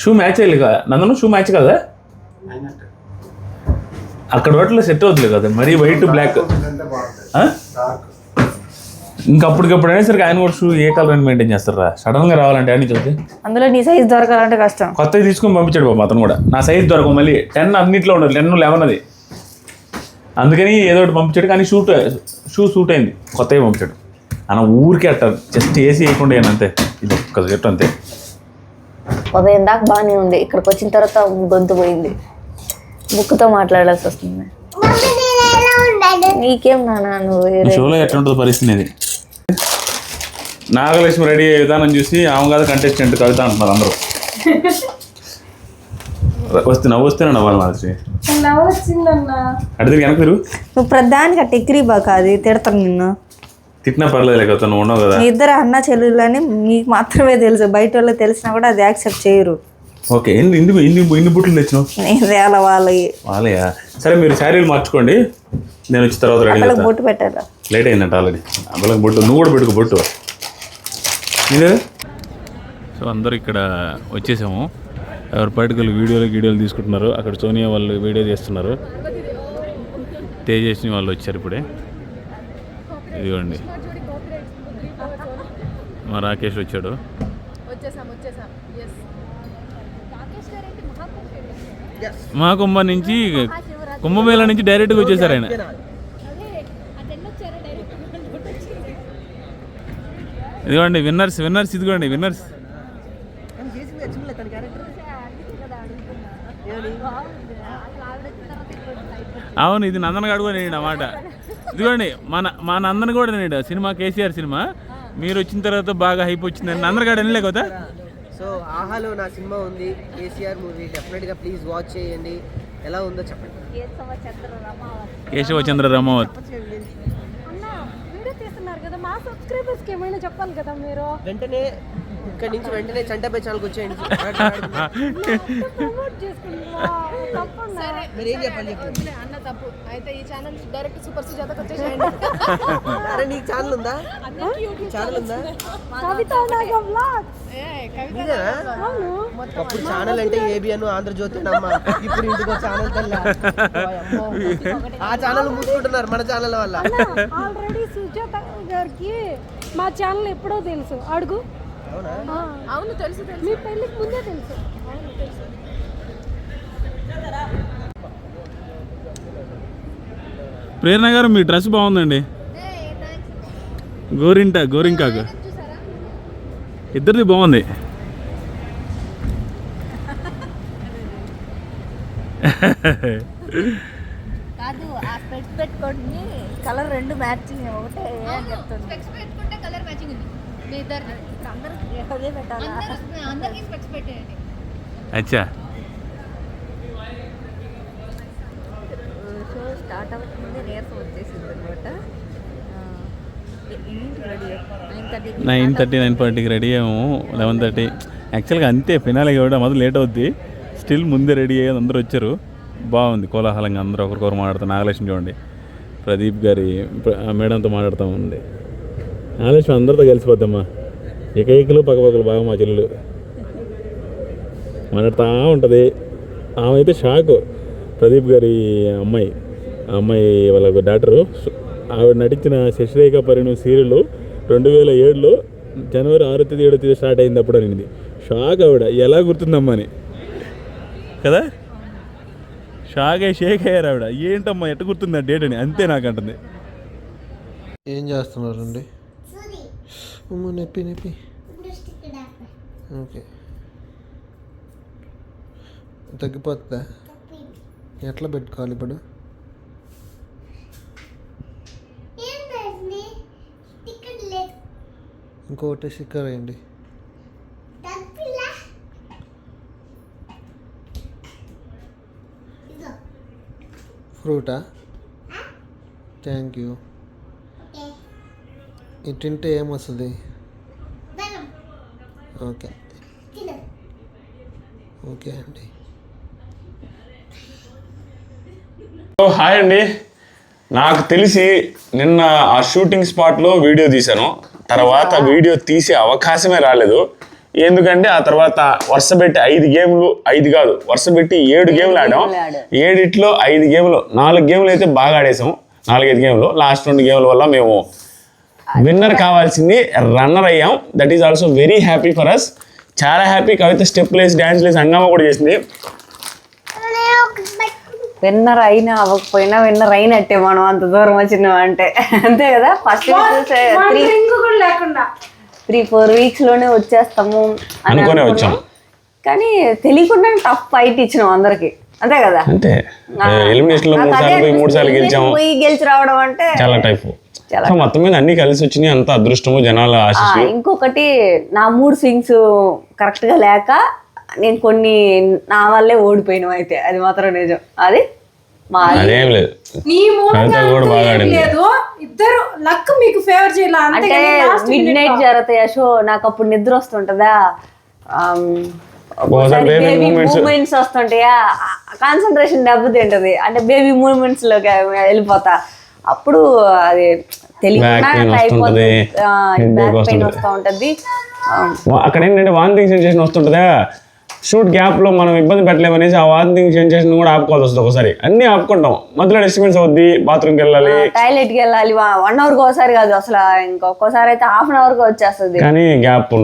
షూ మ్యాచ్ అయ్యలే కదా నందను, షూ మ్యాచ్ కదా అక్కడ వాటిలో సెట్ అవుతుంది కదా మరీ వైట్ బ్లాక్. ఇంకా అప్పటికప్పుడు అనేసరికి ఆయన కూడా షూ ఏ కలర్ అని మెయింటైన్ చేస్తారా? సడన్గా రావాలంటే అని చూస్తే అందులో నీ సైజ్ దొరకాలంటే కష్టం. కొత్తవి తీసుకొని పంపించాడు బాబు అతను కూడా. నా సైజ్ దొరకవు, మళ్ళీ 10 అన్నింటిలో ఉండదు, 10, 11 అది. అందుకని ఏదో ఒకటి పంపించాడు. కానీ షూ సూట్ అయింది, కొత్తవి పంపించాడు. అన్న ఊరికే అట్టారు, జస్ట్ ఏసీ వేయకుండా అంతే. ఇది ఒక్క చెట్టు అంతే. ఉదయం దాకా బాగానే ఉంది, ఇక్కడికి వచ్చిన తర్వాత గొంతు పోయింది, బుక్తో మాట్లాడాల్సి వస్తుంది. నీకేం నానా నువ్వు షోలో ఎట్లా ఉంటుంది పరిస్థితి ఇది. నాగలక్ష్మి రెడీ అయ్యే విధానం చూసి ఆమె కాదు కంటెస్టెంట్ కవిత అంటున్నారు అందరూ. వస్తేనే నవ్వాలి మాది వచ్చిందన్నా. అడిగి వెనక మీరు నువ్వు ప్రధానికి టెక్రీ బాగా అది తిడతాను నిన్ను. తిట్టినా పర్లేదు కవిత, నువ్వు ఉండవు కదా. మీ ఇద్దరు అన్న చెల్లెళ్ళని మీకు మాత్రమే తెలుసు, బయట వాళ్ళకి తెలిసినా కూడా అది యాక్సెప్ట్ చేయరు. ఓకే, ఇన్ని బుట్లు తెచ్చినావు? నేను వాళ్ళయా? సరే మీరు శారీలు మార్చుకోండి, నేను వచ్చిన తర్వాత రెడీ అవుతా. బొట్టు పెట్టారా? లేట్ అయిందంట ఆల్రెడీ. అబ్బలకి బొట్టు, నువ్వు కూడా పెట్టుకో బొట్టు. సో అందరూ ఇక్కడ వచ్చేసాము. ఎవరి పాటికలు వీడియోలు తీసుకుంటున్నారు. అక్కడ సోనియా వాళ్ళు వీడియో తీస్తున్నారు. తేజస్ని వాళ్ళు వచ్చారు ఇప్పుడే. ఇదిగోండి మా రాకేష్ వచ్చాడు. మా కుంభమేళ నుంచి డైరెక్ట్గా వచ్చేసారు ఆయన. ఇదిగోండి విన్నర్స్, ఇదిగోండి విన్నర్స్. అవును, ఇది నందన్ గారు కూడా నేను అన్నమాట. ఇదిగోండి మా నందన్ కూడా నేను సినిమా, కేసీఆర్ సినిమా మీరు వచ్చిన తర్వాత బాగా హైప్ వచ్చిందని నందన్ గారు అనలే కదా. సో ఆహాలో నా సినిమా ఉంది, కేసీఆర్ మూవీ, డెఫినెట్గా ప్లీజ్ వాచ్ చేయండి. ఎలా ఉందో చెప్పండి. కేశవచంద్ర రామావత్ మా సబ్స్క్రైబర్స్ కి ఏమైనా చెప్పాలి కదా మీరు. వెంటనే ఇక్కడ నుంచి వెంటనే చంటపై ఛానల్కి వచ్చేయండి. మీరు ఏం చెప్పండి అన్న తప్పు అయితే ఈ ఛానల్ డైరెక్ట్ సూపర్ సుజాతకి వచ్చేసేయండి. అరే నీకు ఛానల్ ఉందా? ఛానల్ ఉందా? అప్పుడు ఛానల్ అంటే ఏబిఎన్, ఆంధ్రజ్యోతి అమ్మ. ఇప్పుడు ఇంటికో ఛానల్ తెల్ల. ఆ ఛానల్ మూసుకుంటున్నారు మన ఛానల్ వల్ల. ఆల్రెడీ సుజాత గారికి మా ఛానల్ ఎప్పుడో తెలుసు. అడుగు. అవును తెలుసు, మీ పెళ్ళికి ముందే తెలుసు. ప్రేరణ గారు మీ డ్రెస్ బాగుందండి. గోరింకాకు ఇద్దరిది బాగుంది. కాదు ఆ స్పెట్స్ పెట్టుకొని కలర్ రెండు మ్యాచింగ్ ఒకటే చెప్తుంది. స్పెక్స్ పెట్టుకుంటే కలర్ మ్యాచింగ్ ఉంది మీ ఇద్దరిది. అందరికి అదే పెట్టాలా? అందరికి స్పెక్స్ పెట్టేయండి. అచ్చా, షో స్టార్ట్ అవ్వకముందే నీరసం వచ్చేసింది అనమాట. 9:30 9:40కి రెడీ అయ్యాము. 11:30 యాక్చువల్గా అంతే. ఫినాలే కూడా మొదలు లేట్ అవుద్ది. స్టిల్ ముందే రెడీ అయ్యేది, అందరూ వచ్చారు. బాగుంది కోలాహలంగా, అందరూ ఒకరికొకరు మాట్లాడుతారు. నాగలక్ష్మి చూడండి, ప్రదీప్ గారి మేడంతో మాట్లాడుతూ ఉంది. నాగలక్ష్మి అందరితో కలిసిపోద్దమ్మా, ఏకైకలు పక్కపక్కలు బాగా మా చెల్లెలు మాట్లాడుతూ ఉంటుంది. ఆమె అయితే షాక్. ప్రదీప్ గారి అమ్మాయి వాళ్ళ డాక్టరు, ఆవిడ నటించిన శశిరేఖ పరిణయం సీరియల్ 2007లో జనవరి 6వ తేదీ 7వ తేదీ స్టార్ట్ అయింది. అప్పుడు అనేది షాక్. ఆవిడ ఎలా గుర్తుందమ్మా అని కదా, షేక్ అయ్యారు ఆవిడ. ఏంటమ్మా ఎట్ట గుర్తుంది ఆ డేట్ అని. అంతే నాకు అంటుంది. ఏం చేస్తున్నారండి? అమ్మ నొప్పి. ఓకే, తగ్గిపోతుందా? ఎట్లా పెట్టుకోవాలి ఇప్పుడు? ఇంకొకటి స్టిక్కర్ వేయండి. ఫ్రూటా? Thank you. ఇది తింటే ఏమొస్తుంది? ఓకే ఓకే అండి. హాయ్ అండి. నాకు తెలిసి నిన్న ఆ షూటింగ్ స్పాట్లో వీడియో తీశాను. తర్వాత వీడియో తీసే అవకాశమే రాలేదు. ఎందుకంటే ఆ తర్వాత వరుస పెట్టి 5 గేమ్లు, 5 కాదు వరుస పెట్టి 7 గేమ్లు ఆడాం. 7 5 గేమ్లు, 4 గేమ్లు అయితే బాగా ఆడేసాం. 4-5 గేమ్లు. లాస్ట్ 2 గేమ్ల వల్ల మేము విన్నర్ కావాల్సింది రన్నర్ అయ్యాం. That is also very happy for us. చాలా హ్యాపీ. కవిత స్టెప్ లేసి డ్యాన్స్ లేసి హంగామా కూడా చేసింది. విన్నర్ అయినా అవ్వకపోయినా విన్నర్ అయినట్టే మనం అంత దూరం వచ్చినాం అంటే. అంతే కదా. ఫస్ట్ 3-4 వీక్స్ లోనే వచ్చేస్తాము అని అనుకునే వచ్చాం. కానీ తెలియకుండా టఫ్ ఫైట్ ఇచ్చినాం అందరికి. అంతే కదా. అంతే. ఎలిమినేషన్ లో 3 సార్లు గెలిచాము. గెలిచి రావడం అంటే చాలా టైప్. సో మొత్తం మీద అన్ని కలిసి వచ్చినాయి. అంత అదృష్టము, జనాల ఆశీస్సులు. ఇంకొకటి నా 3 స్వింగ్స్ కరెక్ట్ గా లేక నేను కొన్ని నా వల్లే ఓడిపోయినాం. అయితే అది మాత్రం నిజం. అది అదేం లేదు. నీ లేదు, ఇద్దరు లక్ మీకు ఫేవర్ చేయాలి. అంటే మిడ్ నైట్ జరుగుతాయి షో. నాకు అప్పుడు నిద్ర వస్తుంటదా, బేబీ మూమెంట్స్ వస్తుంటాయా, కాన్సన్ట్రేషన్ దెబ్బతింటది. అంటే బేబీ మూమెంట్స్ లోకి వెళ్ళిపోతా. అప్పుడు అది తెలియకుండా అయిపోతుంది. బ్యాక్ పెయిన్ వస్తూ ఉంటది. అక్కడ ఏంటంటే వామిటింగ్ సెన్సేషన్ వస్తుంటదా. షూట్ గ్యాప్ లో మనం ఇబ్బంది పెట్టలేమనేసి ఆ వామిటింగ్ సెన్సేషన్ కూడా ఆపుకోవాల్సి వస్తుంది. ఒకసారి అన్ని ఆపుకుంటాం. మధ్యలో డిస్టర్బెన్స్ అవుద్ది. బాత్రూమ్కి వెళ్ళాలి, టాయిలెట్ కి వెళ్ళాలి. 1 అవర్ ఒకసారి కాదు అసలు, ఇంకొకసారి అయితే ½ అవర్ కి వచ్చేస్తుంది. కానీ గ్యాప్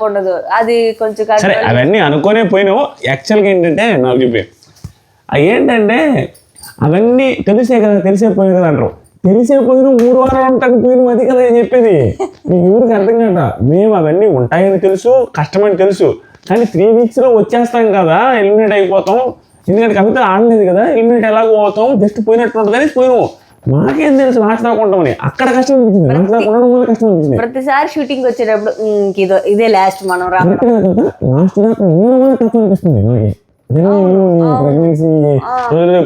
ఉండదు. అది కొంచెం సరే. అవన్నీ అనుకునే పోయినావు. యాక్చువల్గా ఏంటంటే నాకు చెప్పి ఏంటంటే అవన్నీ తెలిసే పోయి కదా అంటారు. తెలిసే పోయిన 3 వారాలు ఉంటాకు పోయిన అది కదా అని చెప్పేది. మీకు ఊరికి అర్థం కదా. మేము అవన్నీ ఉంటాయని తెలుసు, కష్టమని తెలుసు. కానీ 3 వీక్స్ లో వచ్చేస్తాం కదా, ఎలిమినేట్ అయిపోతాం. ఎందుకంటే కవిత ఆడలేదు కదా, ఎలిమినేట్ ఎలాగో పోతాం, జస్ట్ పోయినట్టు ఉంటుంది అని పోయినాము. మాకేం తెలుసు లాస్ట్ దాకా ఉంటామని. అక్కడ కష్టం అనిపించింది. లాస్ట్ దాకా ఉండడం వల్ల కష్టం అనిపించింది. ప్రతిసారి షూటింగ్ వచ్చేటప్పుడు ఇదే లాస్ట్ మనం లాస్ట్ దాకా ఉండడం వల్ల కష్టం అనిపిస్తుంది.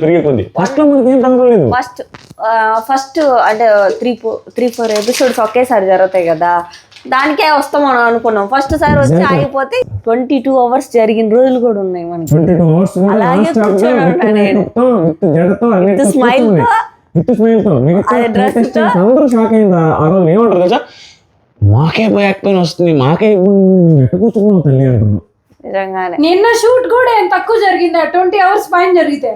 పెరిగే కొద్ది ఫస్ట్ లో మనకి ఏం ప్రాబ్లం లేదు. ఫస్ట్ అంటే 3-4 ఎపిసోడ్స్ ఒకేసారి జరుగుతాయి కదా, దానికే వస్తాం మనం అనుకున్నాం. ఫస్ట్ సారి వచ్చి ఆగిపోతే 22 అవర్స్ జరిగిన రోజులు కూడా ఉన్నాయి మనకి. అలాగే మాకే బ్యాక్ పెయిన్ వస్తుంది, మాకే ఇబ్బంది తల్లి అంటున్నాం. నిజంగానే నిన్న షూట్ కూడా ఏం తక్కువ జరిగిందా? 20 అవర్స్ పైన జరిగితే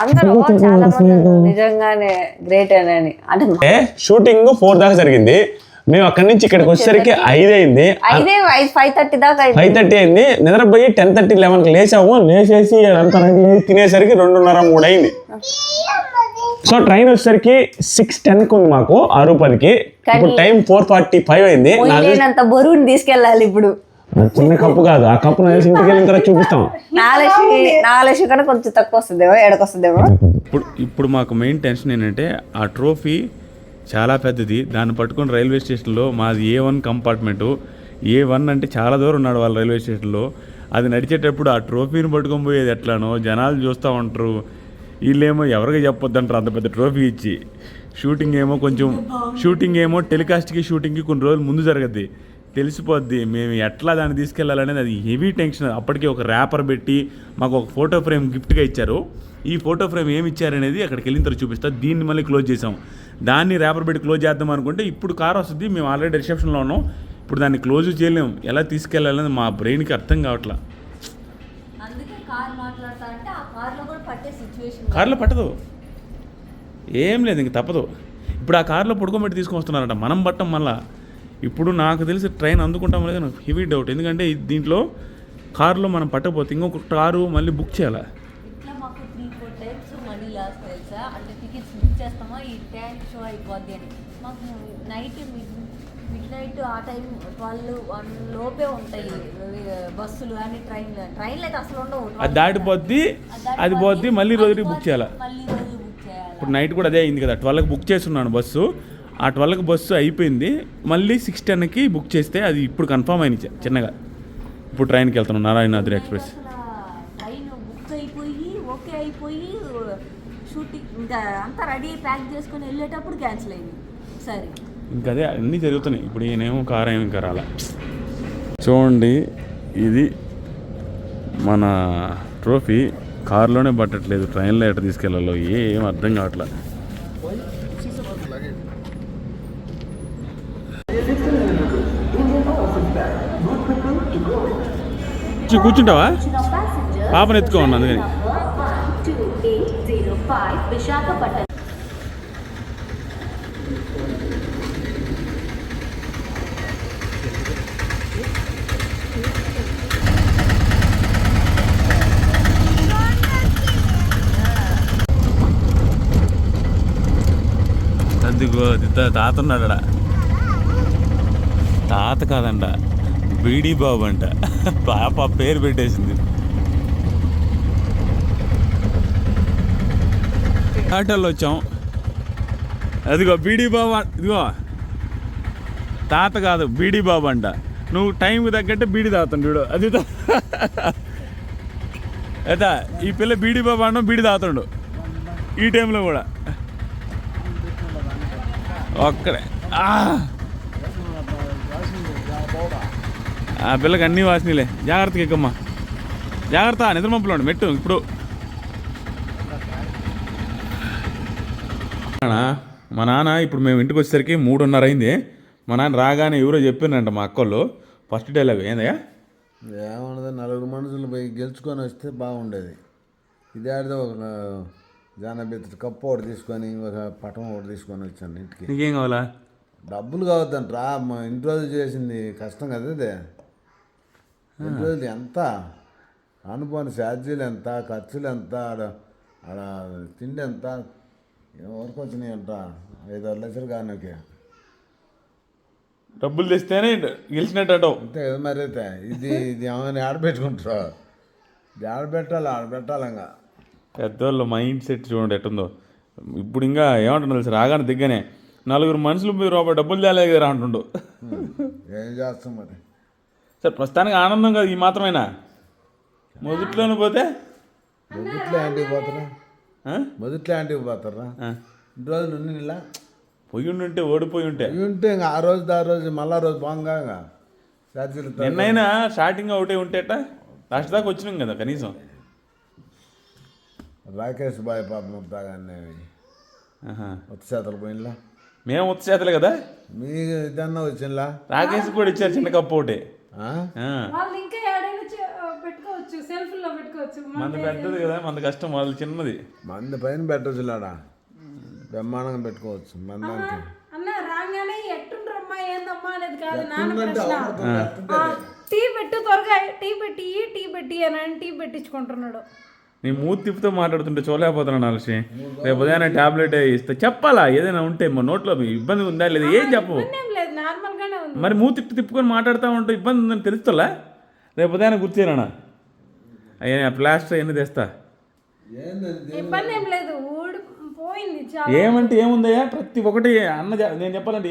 అందరూ చాలా మంది నిజంగానే గ్రేట్ అని. అంటే షూటింగ్ 4 దాకా జరిగింది. మేము అక్కడి నుంచి ఇక్కడికి వచ్చేసరికి 5 అయింది. 5:30 దాకా 5:30 అయింది. నిద్రపోయి 10:30, 11కి లేచాము. లేచేసి అంతా తినేసరికి 2:30-3 అయింది. సో ట్రైన్ వచ్చేసరికి 6:10కి ఉంది మాకు, 6:10కి. ఇప్పుడు టైం 4:45 అయింది. అంత బరువుని తీసుకెళ్ళాలి ఇప్పుడు. చిన్న కప్పు కాదు, ఆ కప్పు ఇంటికి వెళ్ళిన తర్వాత చూపిస్తాం. 4 కన్నా కొంచెం తక్కువ వస్తుందేమో, ఎడకొస్తుందేమో. ఇప్పుడు మాకు మెయిన్ టెన్షన్ ఏంటంటే ఆ ట్రోఫీ చాలా పెద్దది. దాన్ని పట్టుకొని రైల్వే స్టేషన్లో మాది A1 కంపార్ట్మెంటు. A1 అంటే చాలా దూరం ఉన్నాడు వాళ్ళు రైల్వే స్టేషన్లో. అది నడిచేటప్పుడు ఆ ట్రోఫీని పట్టుకొని పోయేది ఎట్లానో జనాలు చూస్తూ ఉంటారు. వీళ్ళేమో ఎవరికి చెప్పొద్దంటారు అంత పెద్ద ట్రోఫీ ఇచ్చి. షూటింగ్ ఏమో టెలికాస్ట్కి షూటింగ్కి కొన్ని రోజులు ముందు జరగద్ది, తెలిసిపోద్ది. మేము ఎట్లా దాన్ని తీసుకెళ్ళాలనేది అది హెవీ టెన్షన్. అప్పటికే ఒక ర్యాపర్ పెట్టి మాకు ఒక ఫోటో ఫ్రేమ్ గిఫ్ట్గా ఇచ్చారు. ఈ ఫోటో ఫ్రేమ్ ఏమి ఇచ్చారనేది అక్కడికి వెళ్ళిన తర్వాత చూపిస్తా. దీన్ని మళ్ళీ క్లోజ్ చేసాం. దాన్ని ర్యాపర్ పెట్టి క్లోజ్ చేద్దాం అనుకుంటే ఇప్పుడు కార్ వస్తుంది. మేము ఆల్రెడీ రిసెప్షన్లో ఉన్నాం. ఇప్పుడు దాన్ని క్లోజ్ చేయలేము. ఎలా తీసుకెళ్ళాలనేది మా బ్రెయిన్కి అర్థం కావట్లా. కార్లో పట్టదు, ఏం లేదు, ఇంక తప్పదు. ఇప్పుడు ఆ కార్లో పడుకోబెట్టి తీసుకొని వస్తున్నారట, మనం పట్టం మళ్ళా. ఇప్పుడు నాకు తెలిసి ట్రైన్ అందుకుంటాం లేదా నాకు హెవీ డౌట్. ఎందుకంటే దీంట్లో కారులో మనం పట్టకపోతే ఇంకొక కారు మళ్ళీ బుక్ చేయాలి. నైట్ మిడ్ నైట్ ఆ టైం 12-1 లోపే ఉంటాయి బస్సులు కానీ ట్రైన్లు అయితే అసలు ఉండవు. అది దాటిపోద్ది, అది పోద్ది, మళ్ళీ రోజుకి బుక్ చేయాలి. మళ్ళీ రోజు బుక్ చేయాలి. ఇప్పుడు నైట్ కూడా అదే అయింది కదా, 12కి బుక్ చేస్తున్నాను బస్సు. ఆ 12కి బస్సు అయిపోయింది, మళ్ళీ 6:10కి బుక్ చేస్తే అది ఇప్పుడు కన్ఫర్మ్ అయింది చిన్నగా. ఇప్పుడు ట్రైన్కి వెళ్తున్నాను, నారాయణాద్రి ఎక్స్ప్రెస్. ట్రైన్ బుక్ అయిపోయి ఓకే అయిపోయి షూటింగ్ ఇంకా అంతా రెడీ ప్యాక్ చేసుకొని వెళ్ళేటప్పుడు క్యాన్సిల్ అయింది. సరే ఇంకా అదే అన్నీ జరుగుతున్నాయి. ఇప్పుడు ఈయనేమో కారు ఏమి ఇంకా రాలా. చూడండి, ఇది మన ట్రోఫీ కారులోనే పట్టట్లేదు, ట్రైన్లో ఎట్లా తీసుకెళ్ళాలో ఏం అర్థం కావట్లేదు. కూర్చుంటావా? పాపను ఎత్తుకో ఉన్నా అందుకని. విశాఖపట్నం అదిగో అది తాత ఉన్నాడా? తాత కాదంట, బీడీ బాబు అంట. పాప పేరు పెట్టేసింది. ఆటోలో వచ్చాం. అదిగో బీడీ బాబు, ఇదిగో తాత కాదు బీడీ బాబు అంట. నువ్వు టైంకి తగ్గట్టే బీడీ తాగుతాడు చూడు. అది అయితే ఈ పిల్ల బీడీ బాబు అన్న బీడీ తాగుతాడు ఈ టైంలో కూడా. ఒక్కడే ఆ పిల్లకి అన్నీ వాసినలే. జాగ్రత్తగా ఎక్కమ్మా, జాగ్రత్త. నిద్రమంపులోండి మెట్టు. ఇప్పుడు మా నాన్న ఇప్పుడు మేము ఇంటికి వచ్చేసరికి 3:30 అయింది. మా నాన్న రాగానే ఎవరో చెప్పినంట మా అక్కోళ్ళు. ఫస్ట్ డైలాగ్ ఏందయ్యా? ఏమన్నది, 4 మనుషులు పోయి గెలుచుకొని వస్తే బాగుండేది. ఇది ఆడితే ఒక జానబెత్తి కప్పు ఒకటి తీసుకొని ఒక పటం ఒకటి తీసుకొని వచ్చాను ఇంటికి. నీకేం కావాలా? డబ్బులు కావద్దంట్రా, మా ఇంటి రోజు చేసింది కష్టం కదా ఇది. ఇంటి రోజులు ఎంత అనుకోని ఛార్జీలు ఎంత, ఖర్చులు ఎంత, ఆడ తిండి ఎంత, ఎవరికి వచ్చినాయి అంట 5-6 లక్షలు కానీకి. డబ్బులు తెస్తేనే గెలిచినట్టు అంటావు. అంతే కదా మరి. అయితే ఇది ఏమైనా ఆడబెట్టుకుంటారా? ఇది ఆడబెట్టాలి ఇంకా. పెద్దోళ్ళు మైండ్ సెట్ చూడండి ఎట్టుందో. ఇప్పుడు ఇంకా ఏమంటున్నా తెలుసు, రాగానే దిగ్గనే 4 మనుషులు రూపాయి డబ్బులు తేలేదు కదా అంటుండు. ఏం చేస్తాం మరి. సరే ప్రస్తుతానికి ఆనందం కదా ఈ మాత్రమేనా? మొదట్లోనే పోతే మొదట్లో యాంటీకి పోతారా? ఇంటి రోజులు ఉండి ఇలా పొయ్యి ఉంటే ఓడిపోయి ఉంటే ఇంకా ఆ రోజు మళ్ళా రోజు బాగుంగా ఛార్జీలు. నిన్నైనా స్టార్టింగ్ ఒకటే ఉంటేట లాస్ట్ దాకా వచ్చినాం కదా కనీసం. రాకేష్ బాయ్ పాపం తాగానే ఉత్సాతలు పోయినలా. మేము ఉత్సాతలే కదా, మీకు ఇదన్నా వచ్చిందా? రాకేష్ కూడా ఇచ్చారు చిన్న కప్పు ఒకటి. వాళ్ళు ఇంకా ఏడైనా పెట్టుకోవచ్చు, సెల్ఫ్ లో పెట్టుకోవచ్చు. మంది పెద్దది కదా, మంది కష్టం, వాళ్ళు చిన్నది. మంది పైన పెట్టచ్చులాడా, బ్రహ్మాండంగా పెట్టుకోవచ్చు. మందానికి అన్న రాగానే ఎట్టుండ్రమ్మా ఏందమ్మా అనేది కాదు నాన్న ప్రశ్న. టీ పెట్టు త్వరగా, టీ పెట్టి అని టీ పెట్టించుకుంటున్నాడు. నీ మూతి తిప్పుతో మాట్లాడుతుంటే చూడలేకపోతున్నాను అలసి. రేపు ఉదయాన్నే ట్యాబ్లెట్ ఇస్తే చెప్పాలా? ఏదైనా ఉంటే మా నోట్లో ఇబ్బంది ఉందా లేదా ఏం చెప్పు. లేదు నార్మల్ గానే ఉంది. మరి మూతి తిప్పుకొని మాట్లాడుతూ ఉంటే ఇబ్బంది ఉందని తెలుస్తలా? రేపు ఉదయాన్నే గుర్తిరానా అయ్యా ప్లాస్టర్ ఎన్ని తెస్తా. ఇబ్బంది ఏం లేదు, ఊడి పోయింది. ఏమంటే ఏముందయ్యా, ప్రతి ఒక్కటి అన్న నేను చెప్పాలంటే